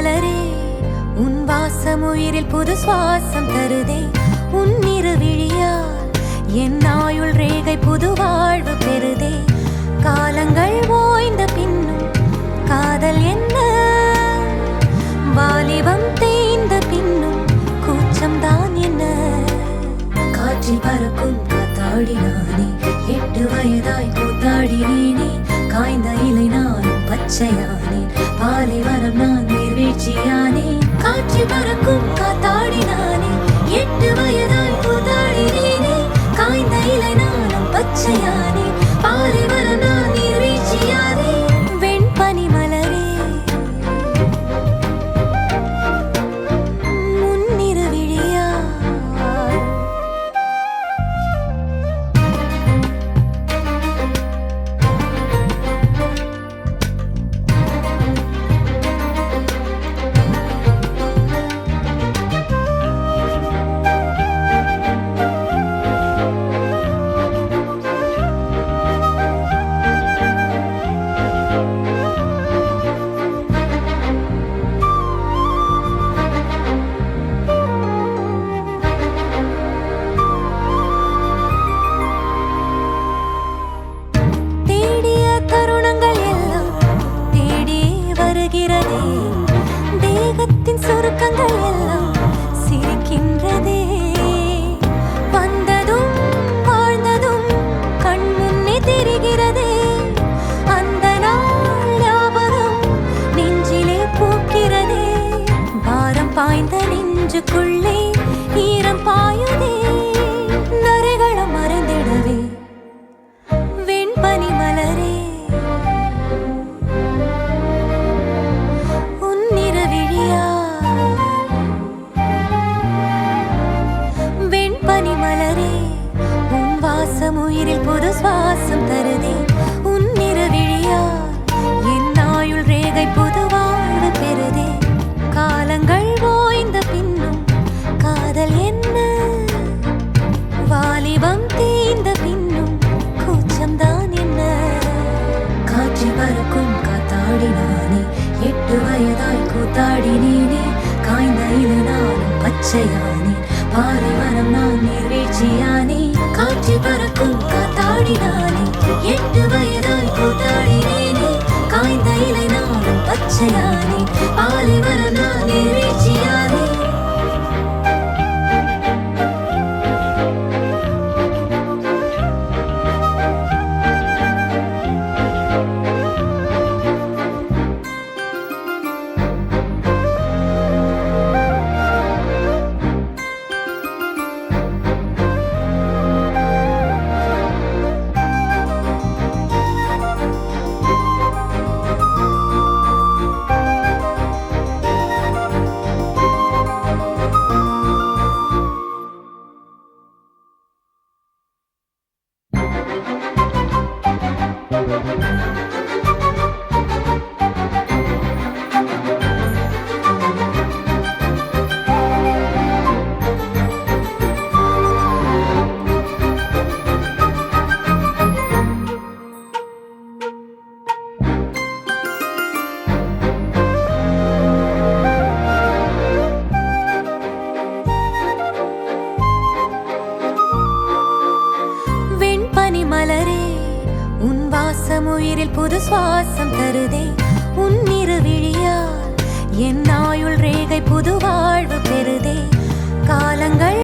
மலரே உன் வாசம் உயிரில் புது சுவாசம் தருதே. உன் இரு விழியால் என் ஆயுள் ரேகை புது வாழ்வு பெறுதே. காலங்கள் ஓய்ந்த பின்னும் காதல் என்ன, வாலிபம் தேய்ந்த பின்னும் கூச்சம் தான் என்ன. காற்றில் பறக்கும் காத்தாடினானே, 8 வயதாய் கூத்தாடினேனே. காய்ந்த இலை நானும் பச்சையானேன், பாலைவனம் நான் நீர்வீழ்ச்சியானேன். காற்றில் பறக்கும் காத்தாடினானே, 8 வயதாய் கூத்தாடினேனே. காய்ந்த இலை நானும் பச்சையானேன், பாலைவனம் நான் நீர்வீழ்ச்சியானேன். வெண்பனி மலரே முன்னிரு விழியால் தேகத்தின் சுருக்கங்கள் எல்லாம் சிரிக்கின்றதே. வந்ததும் வாழ்ந்ததும் கண் முன்னே தெரிகிறதே. அந்த நாள் ஞாபகம் நெஞ்சிலே பூக்கிறதே. பாரம் பாய்ந்த நெஞ்சுக்குள்ளே ஈரம் பாயுதே. நரைகளும் மறைந்திடவே வெண்பனி மலரே உயிரில் புது சுவாசம் தருதே. உன் இரு விழியால் என் ஆயுள் ரேகை புது வாழ்வு பெறுதே. காலங்கள் ஓய்ந்த பின்னும் காதல் என்ன, வாலிபம் தேய்ந்த பின்னும் கூச்சம்தான் என்ன. காற்றில் பறக்கும் காத்தாடினானே, 8 வயதாய் கூத்தாடினேனே. காய்ந்த இலை நானும் பச்சையானேன், பாலைவனம் நான் நீர்வீழ்ச்சியானே. காற்றில் பறக்கும் காத்தாடினானே, 8 வயதாய் கூத்தாடினேனே. காய்ந்த இலை நானும் பச்சையானே, பாலைவனம் நான் நீர்வீழ்ச்சியானே. மலரே உன் வாசம் உயிரில் புது சுவாசம் தருதே. உன் இரு விழியால் என் ஆயுள் ரேகை புது வாழ்வு பெறுதே. காலங்கள்